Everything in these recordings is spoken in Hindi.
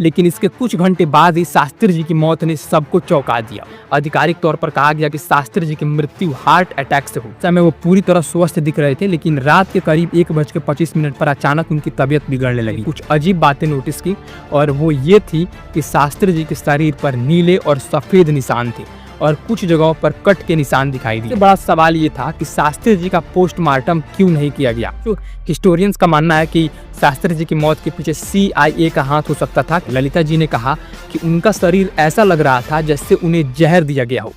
लेकिन इसके कुछ घंटे बाद ही शास्त्री जी की मौत ने सबको चौंका दिया। आधिकारिक तौर पर कहा गया कि शास्त्री जी की मृत्यु हार्ट अटैक से हुई। उस समय वो पूरी तरह स्वस्थ दिख रहे थे, लेकिन रात के करीब 1:25 पर अचानक उनकी तबीयत बिगड़ने लगी। कुछ अजीब बातें नोटिस की, और वो ये थी कि शास्त्री जी के शरीर पर नीले और सफेद निशान थे और कुछ जगहों पर कट के निशान दिखाई दिए। बड़ा सवाल ये था कि शास्त्री जी का पोस्टमार्टम क्यों नहीं किया गया। तो हिस्टोरियंस का मानना है कि शास्त्री जी की मौत के पीछे CIA का हाथ हो सकता था। ललिता जी ने कहा कि उनका शरीर ऐसा लग रहा था जैसे उन्हें जहर दिया गया हो।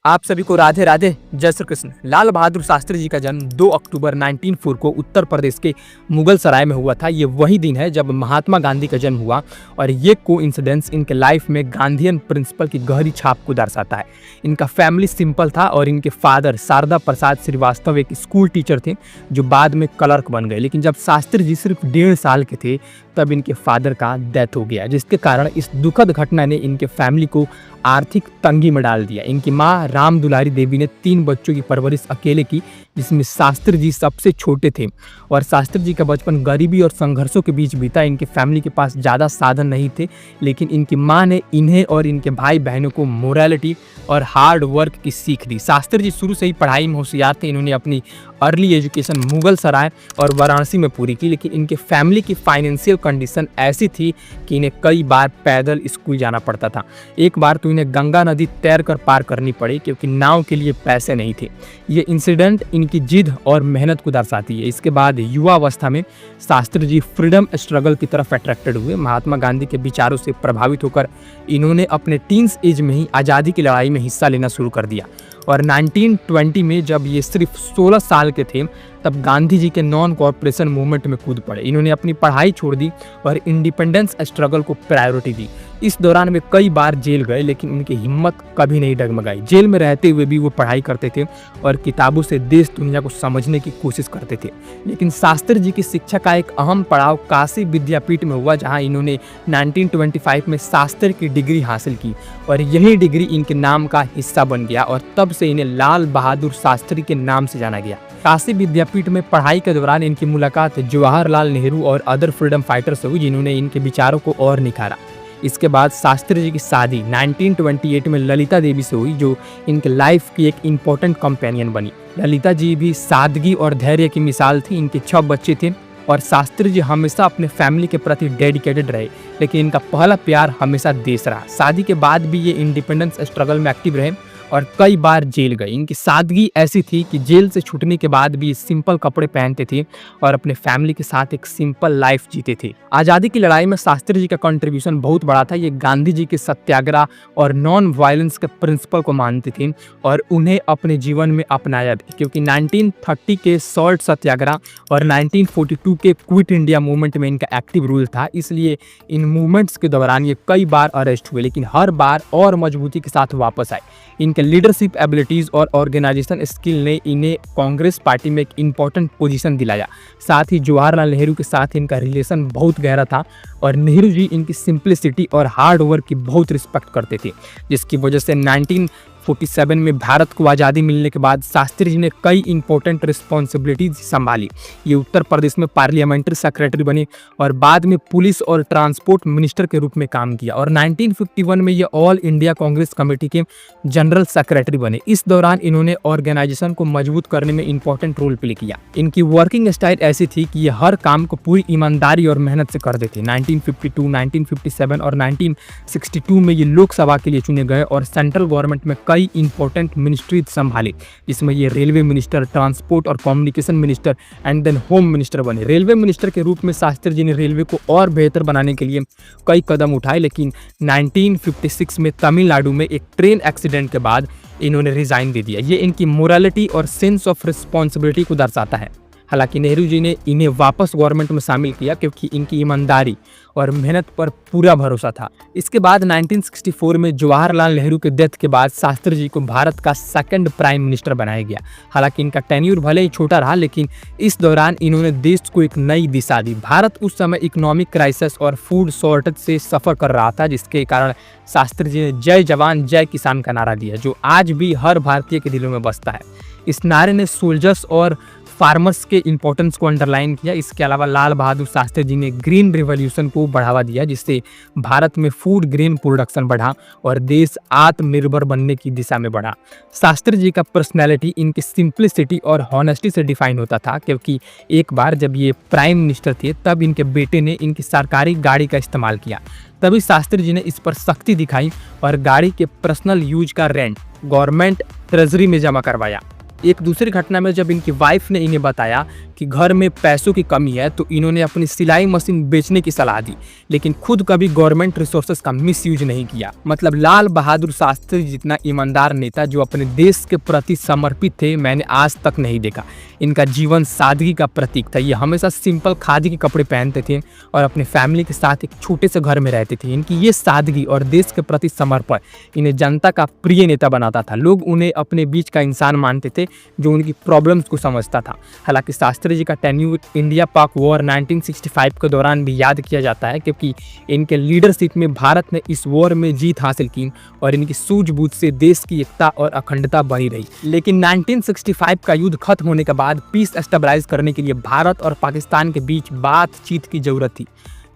आप सभी को राधे राधे, जय श्री कृष्ण। लाल बहादुर शास्त्री जी का जन्म 2 अक्टूबर 1904 को उत्तर प्रदेश के मुगल सराय में हुआ था। ये वही दिन है जब महात्मा गांधी का जन्म हुआ, और ये कोइंसिडेंस इनके लाइफ में गांधीयन प्रिंसिपल की गहरी छाप को दर्शाता है। इनका फैमिली सिंपल था और इनके फादर शारदा प्रसाद श्रीवास्तव एक स्कूल टीचर थे जो बाद में क्लर्क बन गए। लेकिन जब शास्त्री जी सिर्फ 1.5 साल के थे तब इनके फादर का डेथ हो गया, जिसके कारण इस दुखद घटना ने इनके फैमिली को आर्थिक तंगी में डाल दिया। इनकी माँ राम दुलारी देवी ने 3 बच्चों की परवरिश अकेले की, जिसमें शास्त्री जी सबसे छोटे थे। और शास्त्री जी का बचपन गरीबी और संघर्षों के बीच बीता। इनके फैमिली के पास ज़्यादा साधन नहीं थे, लेकिन इनकी माँ ने इन्हें और इनके भाई बहनों को मोरालिटी और हार्ड वर्क की सीख दी। शास्त्री जी शुरू से ही पढ़ाई में होशियार थे। इन्होंने अपनी अर्ली एजुकेशन मुगल सराय और वाराणसी में पूरी की, लेकिन इनके फैमिली की फाइनेंशियल कंडीशन ऐसी थी कि इन्हें कई बार पैदल स्कूल जाना पड़ता था। एक बार तो इन्हें गंगा नदी तैरकर पार करनी पड़ी क्योंकि नाव के लिए पैसे नहीं थे। ये इंसिडेंट इनकी जिद और मेहनत को दर्शाती है। इसके बाद युवा अवस्था में शास्त्री जी फ्रीडम स्ट्रगल की तरफ अट्रैक्टेड हुए। महात्मा गांधी के विचारों से प्रभावित होकर इन्होंने अपने टीन्स एज में ही आज़ादी की लड़ाई में हिस्सा लेना शुरू कर दिया। और 1920 में जब ये सिर्फ 16 साल के थे तब गांधी जी के नॉन कॉर्पोरेशन मूवमेंट में कूद पड़े। इन्होंने अपनी पढ़ाई छोड़ दी और इंडिपेंडेंस स्ट्रगल को प्रायोरिटी दी। इस दौरान वे कई बार जेल गए, लेकिन उनकी हिम्मत कभी नहीं डगमगाई। जेल में रहते हुए भी वो पढ़ाई करते थे और किताबों से देश दुनिया को समझने की कोशिश करते थे। लेकिन शास्त्री जी की शिक्षा का एक अहम पड़ाव काशी विद्यापीठ में हुआ, जहां इन्होंने 1925 में शास्त्री की डिग्री हासिल की, और यही डिग्री इनके नाम का हिस्सा बन गया और तब से इन्हें लाल बहादुर शास्त्री के नाम से जाना गया। काशी विद्यापीठ में पढ़ाई के दौरान इनकी मुलाकात जवाहरलाल नेहरू और अदर फ्रीडम फाइटर से हुई, जिन्होंने इनके विचारों को और निखारा। इसके बाद शास्त्री जी की शादी 1928 में ललिता देवी से हुई, जो इनके लाइफ की एक इम्पोर्टेंट कंपेनियन बनी। ललिता जी भी सादगी और धैर्य की मिसाल थी। इनके 6 बच्चे थे और शास्त्री जी हमेशा अपने फैमिली के प्रति डेडिकेटेड रहे, लेकिन इनका पहला प्यार हमेशा देश रहा। शादी के बाद भी ये इंडिपेंडेंस स्ट्रगल में एक्टिव रहे और कई बार जेल गए। इनकी सादगी ऐसी थी कि जेल से छूटने के बाद भी सिंपल कपड़े पहनते थे और अपने फैमिली के साथ एक सिंपल लाइफ जीते थे। आज़ादी की लड़ाई में शास्त्री जी का कंट्रीब्यूशन बहुत बड़ा था। ये गांधी जी के सत्याग्रह और नॉन वायलेंस के प्रिंसिपल को मानते थे और उन्हें अपने जीवन में अपनाया भी, क्योंकि 1930 के सॉल्ट सत्याग्रह और 1942 के क्विट इंडिया मूवमेंट में इनका एक्टिव रोल था। इसलिए इन मूवमेंट्स के दौरान ये कई बार अरेस्ट हुए, लेकिन हर बार और मजबूती के साथ वापस आए। इनके लीडरशिप एबिलिटीज और ऑर्गेनाइजेशन स्किल ने इन्हें कांग्रेस पार्टी में एक इंपॉर्टेंट पोजीशन दिलाया। साथ ही जवाहरलाल नेहरू के साथ इनका रिलेशन बहुत गहरा था और नेहरू जी इनकी सिंप्लिसिटी और हार्ड वर्क की बहुत रिस्पेक्ट करते थे, जिसकी वजह से 1947 में भारत को आज़ादी मिलने के बाद शास्त्री जी ने कई इंपॉर्टेंट रिस्पॉन्सिबिलिटीज संभाली। ये उत्तर प्रदेश में पार्लियामेंट्री सेक्रेटरी बने और बाद में पुलिस और ट्रांसपोर्ट मिनिस्टर के रूप में काम किया, और 1951 में ये ऑल इंडिया कांग्रेस कमेटी के जनरल सेक्रेटरी बने। इस दौरान इन्होंने ऑर्गेनाइजेशन को मजबूत करने में इंपॉर्टेंट रोल प्ले किया। इनकी वर्किंग स्टाइल ऐसी थी कि ये हर काम को पूरी ईमानदारी और मेहनत से करते थे। 1952, 1957 और 1962 में ये लोकसभा के लिए चुने गए और सेंट्रल गवर्नमेंट में कई इंपॉर्टेंट मिनिस्ट्रीज संभाली, जिसमें ये रेलवे मिनिस्टर, ट्रांसपोर्ट और communication minister and then home minister बने। रेलवे मिनिस्टर के रूप में शास्त्री जी ने रेलवे को और बेहतर बनाने के लिए कई कदम उठाए, लेकिन 1956 में तमिलनाडु में एक ट्रेन एक्सीडेंट के बाद इन्होंने रिजाइन दे दिया। ये इनकी मोरालिटी और सेंस ऑफ रिस्पॉन्सिबिलिटी को दर्शाता है। हालांकि नेहरू जी ने इन्हें वापस गवर्नमेंट में शामिल किया क्योंकि इनकी ईमानदारी और मेहनत पर पूरा भरोसा था। इसके बाद 1964 में जवाहरलाल नेहरू के डेथ के बाद शास्त्री जी को भारत का 2nd प्राइम मिनिस्टर बनाया गया। हालांकि इनका टेन्यूर भले ही छोटा रहा, लेकिन इस दौरान इन्होंने देश को एक नई दिशा दी। भारत उस समय इकोनॉमिक क्राइसिस और फूड शॉर्टेज से सफ़र कर रहा था, जिसके कारण शास्त्री जी ने जय जवान जय किसान का नारा दिया, जो आज भी हर भारतीय के दिलों में बसता है। इस नारे ने सोल्जर्स और फार्मर्स के इम्पोर्टेंस को अंडरलाइन किया। इसके अलावा लाल बहादुर शास्त्री जी ने ग्रीन रिवॉल्यूशन को बढ़ावा दिया, जिससे भारत में फूड ग्रेन प्रोडक्शन बढ़ा और देश आत्मनिर्भर बनने की दिशा में बढ़ा। शास्त्री जी का पर्सनैलिटी इनकी सिंप्लिसिटी और हॉनेस्टी से डिफाइन होता था, क्योंकि एक बार जब ये प्राइम मिनिस्टर थे तब इनके बेटे ने इनकी सरकारी गाड़ी का इस्तेमाल किया। तभी शास्त्री जी ने इस पर सख्ती दिखाई और गाड़ी के पर्सनल यूज का रेंट गवर्नमेंट ट्रेजरी में जमा करवाया। एक दूसरी घटना में जब इनकी वाइफ ने इन्हें बताया कि घर में पैसों की कमी है तो इन्होंने अपनी सिलाई मशीन बेचने की सलाह दी, लेकिन खुद कभी गवर्नमेंट रिसोर्सेज का मिसयूज नहीं किया। मतलब लाल बहादुर शास्त्री जितना ईमानदार नेता जो अपने देश के प्रति समर्पित थे मैंने आज तक नहीं देखा। इनका जीवन सादगी का प्रतीक था। ये हमेशा सिंपल खादी के कपड़े पहनते थे और अपने फैमिली के साथ एक छोटे से घर में रहते थे। इनकी ये सादगी और देश के प्रति समर्पण इन्हें जनता का प्रिय नेता बनाता था। लोग उन्हें अपने बीच का इंसान मानते थे जो उनकी प्रॉब्लम्स को समझता था। हालांकि शास्त्री जी का टेन्यूर इंडिया पाक वॉर 1965 के दौरान भी याद किया जाता है, क्योंकि इनके लीडरशिप में भारत ने इस वॉर में जीत हासिल की और इनकी सूझबूझ से देश की एकता और अखंडता बनी रही। लेकिन 1965 का युद्ध खत्म होने के बाद पीस स्टेबलाइज करने के लिए भारत और पाकिस्तान के बीच बातचीत की जरूरत थी।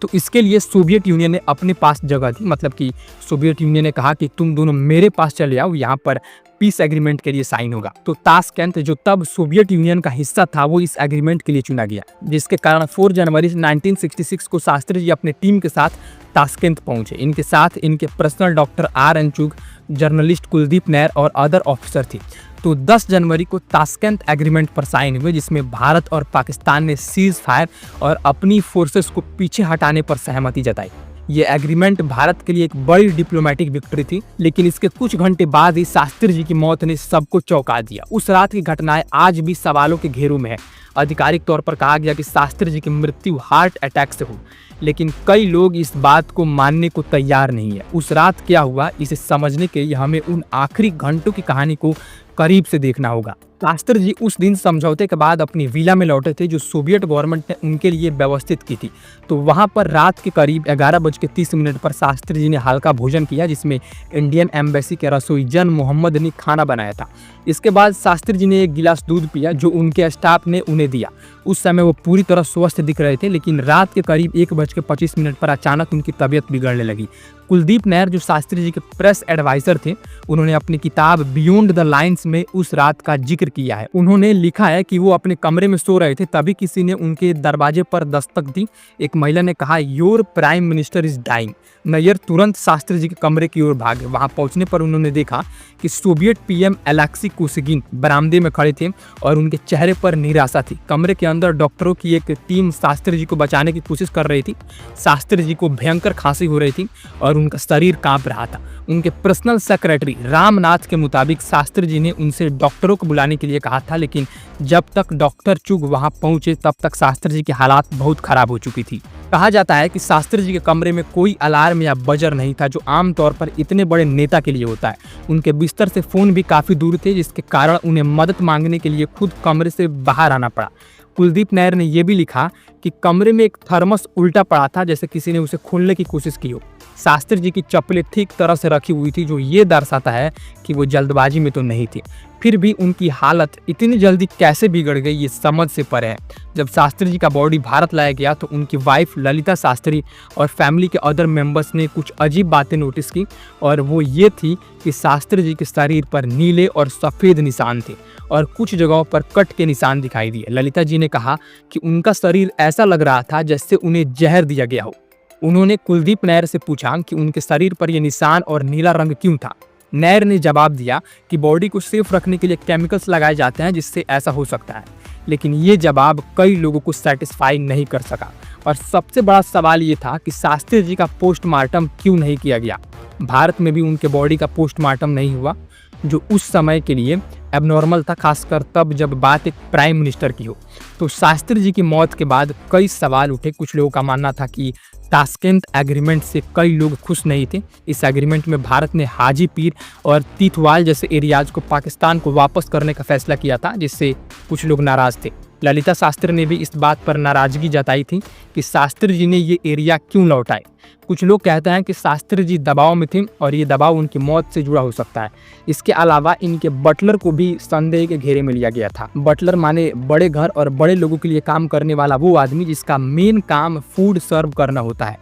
तो इसके लिए सोवियत यूनियन ने अपने पास जगह दी। मतलब कि सोवियत यूनियन ने कहा कि तुम दोनों मेरे पास चले आओ, यहाँ पर पीस एग्रीमेंट के लिए साइन होगा। तो ताशकंद जो तब सोवियत यूनियन का हिस्सा था वो इस एग्रीमेंट के लिए चुना गया, जिसके कारण 4 जनवरी 1966 को शास्त्री जी अपने टीम के साथ ताशकंद पहुंचे। इनके साथ इनके पर्सनल डॉक्टर आर चुग, जर्नलिस्ट कुलदीप नैयर और अदर ऑफिसर थे। तो 10 जनवरी को ताशकंद एग्रीमेंट पर साइन हुए, जिसमें भारत और पाकिस्तान ने सीज फायर और अपनी फोर्सेस को पीछे हटाने पर सहमति जताई। ये एग्रीमेंट भारत के लिए एक बड़ी डिप्लोमेटिक विक्ट्री थी, लेकिन इसके कुछ घंटे बाद ही शास्त्री जी की मौत ने सबको चौंका दिया। उस रात की घटनाएं आज भी सवालों के घेरों में है। आधिकारिक तौर पर कहा गया कि शास्त्री जी की मृत्यु हार्ट अटैक से हुई, लेकिन कई लोग इस बात को मानने को तैयार नहीं है। उस रात क्या हुआ इसे समझने के लिए हमें उन आखिरी घंटों की कहानी को करीब से देखना होगा। शास्त्री जी उस दिन समझौते के बाद अपनी विला में लौटे थे जो सोवियत गवर्नमेंट ने उनके लिए व्यवस्थित की थी। तो वहां पर रात के करीब 11:30 पर शास्त्री जी ने हल्का भोजन किया, जिसमें इंडियन एम्बेसी के रसोई जन मोहम्मद ने खाना बनाया था। इसके बाद शास्त्री जी ने एक गिलास दूध पिया जो उनके स्टाफ ने उन्हें दिया। उस समय वो पूरी तरह स्वस्थ दिख रहे थे, लेकिन रात के करीब 1:25 पर अचानक उनकी तबीयत बिगड़ने लगी। कुलदीप नैयर जो शास्त्री जी के प्रेस एडवाइजर थे, उन्होंने अपनी किताब बियॉन्ड द लाइन्स में उस रात का जिक्र किया है। उन्होंने लिखा है कि वो अपने कमरे में सो रहे थे, तभी किसी ने उनके दरवाजे पर दस्तक दी। एक महिला ने कहा, your prime minister is dying. Nayar तुरंत शास्त्री जी के कमरे की ओर भागे। वहां पहुंचने पर उन्होंने देखा कि सोवियत पीएम एलेक्सी कोसिगिन बरामदे में खड़े थे और उनके चेहरे पर निराशा थी। कमरे के अंदर डॉक्टरों की एक टीम शास्त्री जी को बचाने की कोशिश कर रही थी। शास्त्री जी को भयंकर खांसी हो रही थी और उनका शरीर कांप रहा था। उनके पर्सनल सेक्रेटरी रामनाथ के मुताबिक शास्त्री जी ने उनसे डॉक्टरों को बुलाने के लिए कहा था, लेकिन जब तक डॉक्टर चुग वहां पहुंचे तब तक शास्त्री जी की हालात बहुत खराब हो चुकी थी। कहा जाता है कि शास्त्री जी के कमरे में कोई अलार्म या बजर नहीं था, जो आमतौर पर इतने बड़े नेता के लिए होता है। उनके बिस्तर से फोन भी काफी दूर थे, जिसके कारण उन्हें मदद मांगने के लिए खुद कमरे से बाहर आना पड़ा। कुलदीप नैयर ने यह भी लिखा कि कमरे में एक थर्मस उल्टा पड़ा था, जैसे किसी ने उसे खोलने की कोशिश की हो। शास्त्री जी की चप्पलें ठीक तरह से रखी हुई थी, जो ये दर्शाता है कि वो जल्दबाजी में तो नहीं थे। फिर भी उनकी हालत इतनी जल्दी कैसे बिगड़ गई ये समझ से परे है। जब शास्त्री जी का बॉडी भारत लाया गया तो उनकी वाइफ ललिता शास्त्री और फैमिली के अदर मेंबर्स ने कुछ अजीब बातें नोटिस की, और वो ये थी कि शास्त्री जी के शरीर पर नीले और सफ़ेद निशान थे और कुछ जगहों पर कट के निशान दिखाई दिए। ललिता जी ने कहा कि उनका शरीर ऐसा लग रहा था जैसे उन्हें जहर दिया गया हो। उन्होंने कुलदीप नैयर से पूछा कि उनके शरीर पर यह निशान और नीला रंग क्यों था। नैयर ने जवाब दिया कि बॉडी को सेफ रखने के लिए केमिकल्स लगाए जाते हैं जिससे ऐसा हो सकता है, लेकिन ये जवाब कई लोगों को सेटिस्फाई नहीं कर सका। और सबसे बड़ा सवाल ये था कि शास्त्री जी का पोस्टमार्टम क्यों नहीं किया गया। भारत में भी उनके बॉडी का पोस्टमार्टम नहीं हुआ, जो उस समय के लिए एबनॉर्मल था, खासकर तब जब बात एक प्राइम मिनिस्टर की हो। तो शास्त्री जी की मौत के बाद कई सवाल उठे। कुछ लोगों का मानना था कि ताशकंद एग्रीमेंट से कई लोग खुश नहीं थे। इस एग्रीमेंट में भारत ने हाजीपीर और तीतवाल जैसे एरियाज को पाकिस्तान को वापस करने का फैसला किया था, जिससे कुछ लोग नाराज थे। ललिता शास्त्री ने भी इस बात पर नाराजगी जताई थी कि शास्त्री जी ने ये एरिया क्यों लौटाए। कुछ लोग कहते हैं कि शास्त्री जी दबाव में थे और ये दबाव उनकी मौत से जुड़ा हो सकता है। इसके अलावा इनके बटलर को भी संदेह के घेरे में लिया गया था। बटलर माने बड़े घर और बड़े लोगों के लिए काम करने वाला वो आदमी जिसका मेन काम फूड सर्व करना होता है।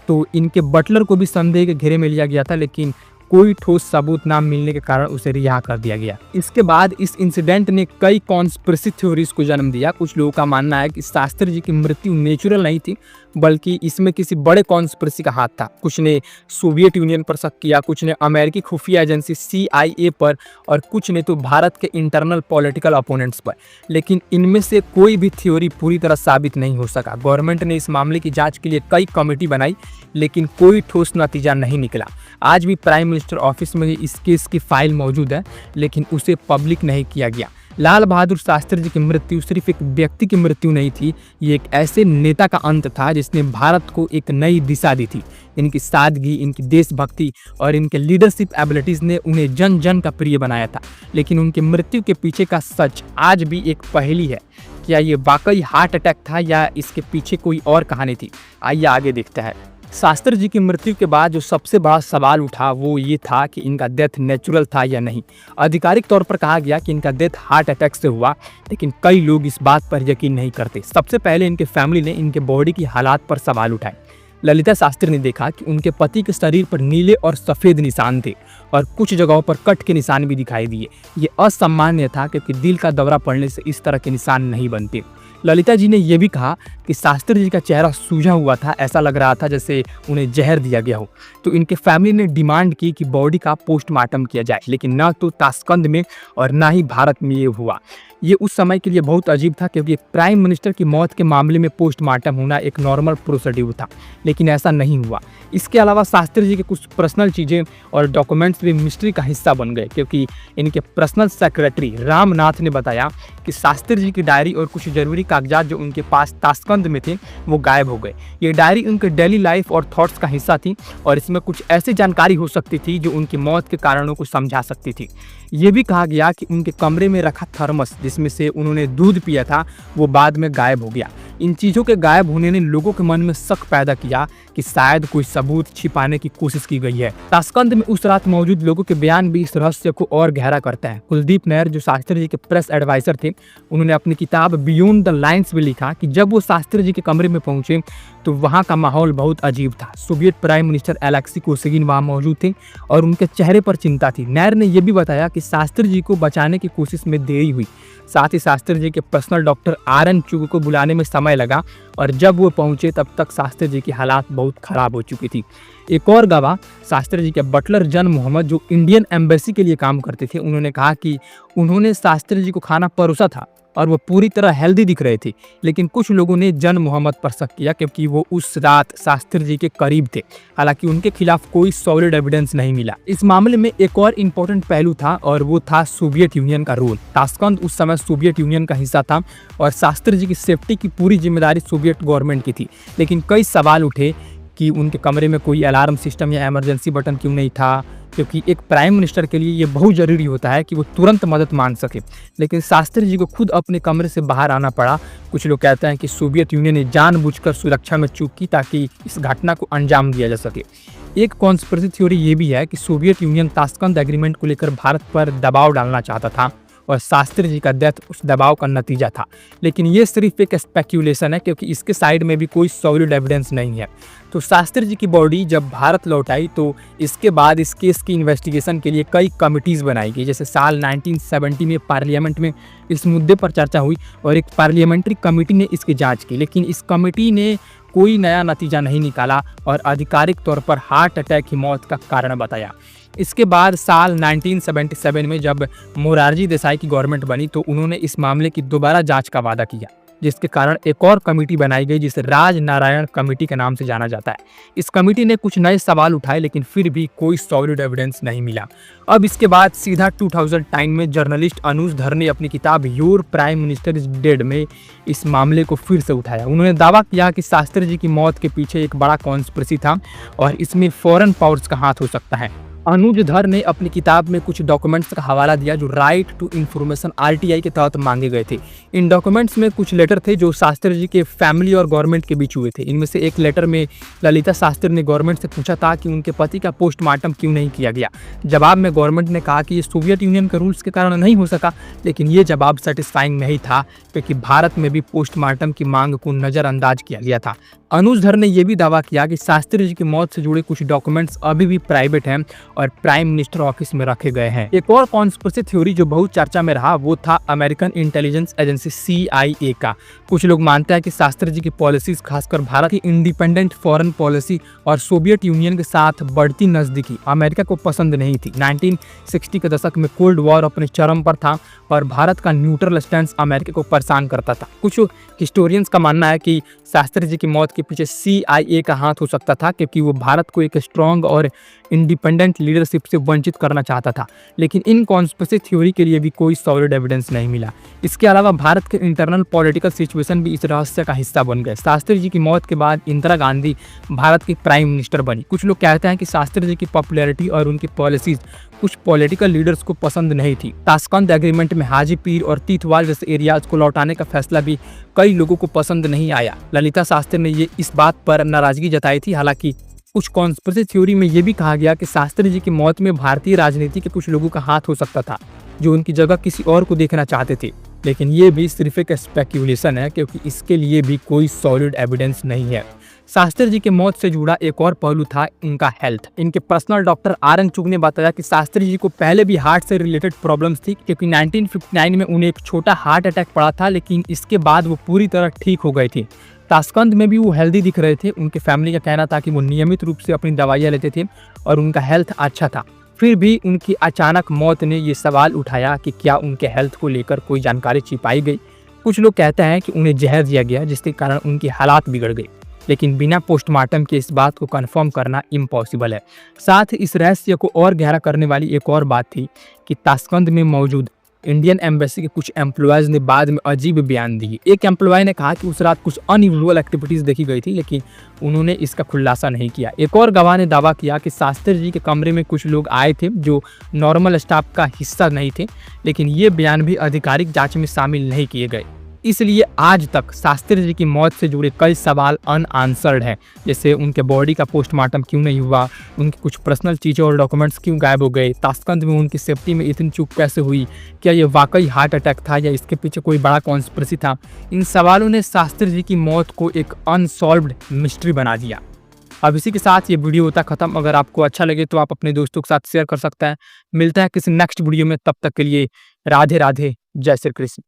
तो इनके बटलर को भी संदेह के घेरे में लिया गया था, लेकिन कोई ठोस सबूत ना मिलने के कारण उसे रिहा कर दिया गया। इसके बाद इस इंसिडेंट ने कई कॉन्स्पिरेसी थ्योरीज को जन्म दिया। कुछ लोगों का मानना है कि शास्त्री जी की मृत्यु नेचुरल नहीं थी, बल्कि इसमें किसी बड़े कॉन्स्पिरेसी का हाथ था। कुछ ने सोवियत यूनियन पर शक किया, कुछ ने अमेरिकी खुफिया एजेंसी CIA पर, और कुछ ने तो भारत के इंटरनल पॉलिटिकल अपोनेंट्स पर। लेकिन इनमें से कोई भी थ्योरी पूरी तरह साबित नहीं हो सका। गवर्नमेंट ने इस मामले की जांच के लिए कई कमेटी बनाई, लेकिन कोई ठोस नतीजा नहीं निकला। आज भी प्राइम मिनिस्टर ऑफिस में इस केस की फाइल मौजूद है, लेकिन उसे पब्लिक नहीं किया गया। लाल बहादुर शास्त्री जी की मृत्यु सिर्फ एक व्यक्ति की मृत्यु नहीं थी, ये एक ऐसे नेता का अंत था जिसने भारत को एक नई दिशा दी थी। इनकी सादगी, इनकी देशभक्ति और इनके लीडरशिप एबिलिटीज ने उन्हें जन जन का प्रिय बनाया था। लेकिन उनकी मृत्यु के पीछे का सच आज भी एक पहेली है। क्या ये वाकई हार्ट अटैक था या इसके पीछे कोई और कहानी थी? आइए आगे देखते हैं। शास्त्री जी की मृत्यु के बाद जो सबसे बड़ा सवाल उठा वो ये था कि इनका डेथ नेचुरल था या नहीं। आधिकारिक तौर पर कहा गया कि इनका डेथ हार्ट अटैक से हुआ, लेकिन कई लोग इस बात पर यकीन नहीं करते। सबसे पहले इनके फैमिली ने इनके बॉडी की हालात पर सवाल उठाए। ललिता शास्त्री ने देखा कि उनके पति के शरीर पर नीले और सफ़ेद निशान थे और कुछ जगहों पर कट के निशान भी दिखाई दिए। ये असामान्य था क्योंकि दिल का दौरा पड़ने से इस तरह के निशान नहीं बनते। ललिता जी ने यह भी कहा कि शास्त्री जी का चेहरा सूजा हुआ था, ऐसा लग रहा था जैसे उन्हें जहर दिया गया हो। तो इनके फैमिली ने डिमांड की कि बॉडी का पोस्टमार्टम किया जाए, लेकिन न तो ताशकंद में और ना ही भारत में ये हुआ। ये उस समय के लिए बहुत अजीब था क्योंकि प्राइम मिनिस्टर की मौत के मामले में पोस्टमार्टम होना एक नॉर्मल प्रोसीड्यूर था, लेकिन ऐसा नहीं हुआ। इसके अलावा शास्त्री जी के कुछ पर्सनल चीज़ें और डॉक्यूमेंट्स भी मिस्ट्री का हिस्सा बन गए, क्योंकि इनके पर्सनल सेक्रेटरी रामनाथ ने बताया कि शास्त्री जी की डायरी और कुछ जरूरी कागजात जो उनके पास ताशकंद में थे वो गायब हो गए। ये डायरी उनके डेली लाइफ और थॉट्स का हिस्सा थी और इसमें कुछ ऐसी जानकारी हो सकती थी जो उनकी मौत के कारणों को समझा सकती थी। ये भी कहा गया कि उनके कमरे में रखा थर्मस जिसमें से उन्होंने दूध पिया था वो बाद में गायब हो गया। इन चीज़ों के गायब होने ने लोगों के मन में शक पैदा किया कि शायद कोई सबूत छिपाने की कोशिश की गई है। ताशकंद में उस रात मौजूद लोगों के बयान भी इस रहस्य को और गहरा करते हैं। कुलदीप नैयर जो शास्त्री जी के प्रेस एडवाइजर थे, उन्होंने अपनी किताब बियॉन्ड द लाइन्स में लिखा कि जब वो शास्त्री जी के कमरे में पहुंचे तो वहाँ का माहौल बहुत अजीब था। Soviet prime minister Alexei Kosygin वहाँ मौजूद थे और उनके चेहरे पर चिंता थी। नैयर ने यह भी बताया कि शास्त्री जी को बचाने की कोशिश में देरी हुई। साथ ही शास्त्री जी के पर्सनल डॉक्टर RN चुग को बुलाने में समय लगा और जब वो पहुंचे तब तक शास्त्री जी की हालात बहुत खराब हो चुकी थी। एक और गवाह शास्त्री जी के बटलर जन मोहम्मद जो इंडियन एम्बेसी के लिए काम करते थे, उन्होंने कहा कि उन्होंने शास्त्री जी को खाना परोसा था और वो पूरी तरह हेल्दी दिख रहे थे। लेकिन कुछ लोगों ने जन मोहम्मद पर शक किया क्योंकि वो उस रात शास्त्री जी के करीब थे। हालांकि उनके खिलाफ कोई सॉलिड एविडेंस नहीं मिला। इस मामले में एक और इम्पोर्टेंट पहलू था और वो था सोवियत यूनियन का रोल। ताशकंद उस समय सोवियत यूनियन का हिस्सा था और शास्त्री जी की सेफ्टी की पूरी जिम्मेदारी सोवियत गवर्नमेंट की थी। लेकिन कई सवाल उठे कि उनके कमरे में कोई अलार्म सिस्टम या इमरजेंसी बटन क्यों नहीं था, क्योंकि एक प्राइम मिनिस्टर के लिए ये बहुत ज़रूरी होता है कि वो तुरंत मदद मांग सके। लेकिन शास्त्री जी को खुद अपने कमरे से बाहर आना पड़ा। कुछ लोग कहते हैं कि सोवियत यूनियन ने जानबूझकर सुरक्षा में चूक की ताकि इस घटना को अंजाम दिया जा सके। एक कॉन्स्पिरेसी थ्योरी ये भी है कि सोवियत यूनियन ताशकंद एग्रीमेंट को लेकर भारत पर दबाव डालना चाहता था और शास्त्री जी का डेथ उस दबाव का नतीजा था। लेकिन ये सिर्फ एक स्पेक्यूलेशन है क्योंकि इसके साइड में भी कोई सॉलिड एविडेंस नहीं है। तो शास्त्री जी की बॉडी जब भारत लौट आई तो इसके बाद इस केस की इन्वेस्टिगेशन के लिए कई कमिटीज़ बनाई गई। जैसे साल 1970 में पार्लियामेंट में इस मुद्दे पर चर्चा हुई और एक पार्लियामेंट्री कमेटी ने इसकी जाँच की, लेकिन इस कमेटी ने कोई नया नतीजा नहीं निकाला और आधिकारिक तौर पर हार्ट अटैक की मौत का कारण बताया। इसके बाद साल 1977 में जब मोरारजी देसाई की गवर्नमेंट बनी तो उन्होंने इस मामले की दोबारा जांच का वादा किया, जिसके कारण एक और कमेटी बनाई गई जिसे राज नारायण कमेटी के नाम से जाना जाता है। इस कमेटी ने कुछ नए सवाल उठाए लेकिन फिर भी कोई सॉलिड एविडेंस नहीं मिला। अब इसके बाद सीधा 2009 में जर्नलिस्ट अनुज धर ने अपनी किताब your prime minister is dead में इस मामले को फिर से उठाया। उन्होंने दावा किया कि शास्त्री जी की मौत के पीछे एक बड़ा कॉन्स्पिरेसी था और इसमें फॉरेन पावर्स का हाथ हो सकता है। अनुज धर ने अपनी किताब में कुछ डॉक्यूमेंट्स का हवाला दिया जो राइट टू इंफॉर्मेशन आरटीआई के तहत मांगे गए थे। इन डॉक्यूमेंट्स में कुछ लेटर थे जो शास्त्री जी के फैमिली और गवर्नमेंट के बीच हुए थे। इनमें से एक लेटर में ललिता शास्त्री ने गवर्नमेंट से पूछा था कि उनके पति का पोस्टमार्टम क्यों नहीं किया गया। जवाब में गवर्नमेंट ने कहा कि ये सोवियत यूनियन के रूल्स के कारण नहीं हो सका, लेकिन ये जवाब सेटिस्फाइंग नहीं था क्योंकि भारत में भी पोस्टमार्टम की मांग को नज़रअंदाज किया गया था। अनुज धर ने यह भी दावा किया कि शास्त्री जी की मौत से जुड़े कुछ डॉक्यूमेंट्स अभी भी प्राइवेट हैं और प्राइम मिनिस्टर ऑफिस में रखे गए हैं। एक और कॉन्स्पिरेसी थ्योरी जो बहुत चर्चा में रहा वो था अमेरिकन इंटेलिजेंस एजेंसी CIA का। कुछ लोग मानते हैं कि शास्त्री जी की पॉलिसीज, खासकर भारत की इंडिपेंडेंट फॉरेन पॉलिसी और सोवियत यूनियन के साथ बढ़ती नजदीकी अमेरिका को पसंद नहीं थी। 1960 के दशक में कोल्ड वॉर अपने चरम पर था और भारत का न्यूट्रल स्टैंस अमेरिका को परेशान करता था। कुछ हिस्टोरियंस का मानना है कि शास्त्री जी की मौत के पीछे CIA का हाथ हो सकता था क्योंकि वो भारत को एक स्ट्रॉन्ग और इंडिपेंडेंट लीडरशिप से वंचित करना चाहता था, लेकिन इन कॉन्स्पिरेसी थ्योरी के लिए भी कोई सॉलिड एविडेंस नहीं मिला। इसके अलावा भारत के इंटरनल पॉलिटिकल सिचुएशन भी इस रहस्य का हिस्सा बन गए। शास्त्री जी की मौत के बाद इंदिरा गांधी भारत की प्राइम मिनिस्टर बनी। कुछ लोग कहते हैं कि शास्त्री जी की पॉपुलैरिटी और उनकी पॉलिसीज कुछ पॉलिटिकल लीडर्स को पसंद नहीं थी। ताशकंद एग्रीमेंट में हाजीपीर और तीतवाल जैसे एरियाज को लौटाने का फैसला भी कई लोगों को पसंद नहीं आया। ललिता शास्त्री ने ये इस बात पर नाराजगी जताई थी। हालांकि कुछ कॉन्स्पिरेसी थ्योरी में ये भी कहा गया कि शास्त्री जी की मौत में भारतीय राजनीति के कुछ लोगों का हाथ हो सकता था जो उनकी जगह किसी और को देखना चाहते थे, लेकिन ये भी सिर्फ एक स्पेक्यूलेशन है क्योंकि इसके लिए भी कोई सॉलिड एविडेंस नहीं है। शास्त्री जी के मौत से जुड़ा एक और पहलू था उनका हेल्थ। इनके पर्सनल डॉक्टर आरंगचुग ने बताया कि शास्त्री जी को पहले भी हार्ट से रिलेटेड प्रॉब्लम्स थी क्योंकि 1959 में उन्हें एक छोटा हार्ट अटैक पड़ा था, लेकिन इसके बाद वो पूरी तरह ठीक हो गए थे। ताशकंद में भी वो हेल्दी दिख रहे थे। उनके फैमिली का कहना था कि वो नियमित रूप से अपनी दवाइयाँ लेते थे और उनका हेल्थ अच्छा था। फिर भी उनकी अचानक मौत ने ये सवाल उठाया कि क्या उनके हेल्थ को लेकर कोई जानकारी छिपाई गई। कुछ लोग कहते हैं कि उन्हें जहर दिया गया जिसके कारण उनकी हालात बिगड़ गई, लेकिन बिना पोस्टमार्टम के इस बात को कंफर्म करना इम्पॉसिबल है। साथ ही इस रहस्य को और गहरा करने वाली एक और बात थी कि ताशकंद में मौजूद इंडियन एम्बेसी के कुछ एम्प्लॉयज ने बाद में अजीब बयान दिए। एक एम्प्लॉय ने कहा कि उस रात कुछ अनयूजुअल एक्टिविटीज देखी गई थी, लेकिन उन्होंने इसका खुलासा नहीं किया। एक और गवाह ने दावा किया कि शास्त्री जी के कमरे में कुछ लोग आए थे जो नॉर्मल स्टाफ का हिस्सा नहीं थे, लेकिन ये बयान भी आधिकारिक जांच में शामिल नहीं किए गए। इसलिए आज तक शास्त्री जी की मौत से जुड़े कई सवाल अनआंसर्ड हैं, जैसे उनके बॉडी का पोस्टमार्टम क्यों नहीं हुआ, उनकी कुछ पर्सनल चीज़ें और डॉक्यूमेंट्स क्यों गायब हो गए, ताशकंद में उनकी सेफ्टी में इतनी चूक कैसे हुई, क्या ये वाकई हार्ट अटैक था या इसके पीछे कोई बड़ा कॉन्स्पिरेसी था। इन सवालों ने शास्त्री जी की मौत को एक अनसॉल्व्ड मिस्ट्री बना दिया। अब इसी के साथ ये वीडियो होता खत्म। अगर आपको अच्छा लगे तो आप अपने दोस्तों के साथ शेयर कर सकते हैं। मिलता है किसी नेक्स्ट वीडियो में, तब तक के लिए राधे राधे, जय श्री कृष्ण।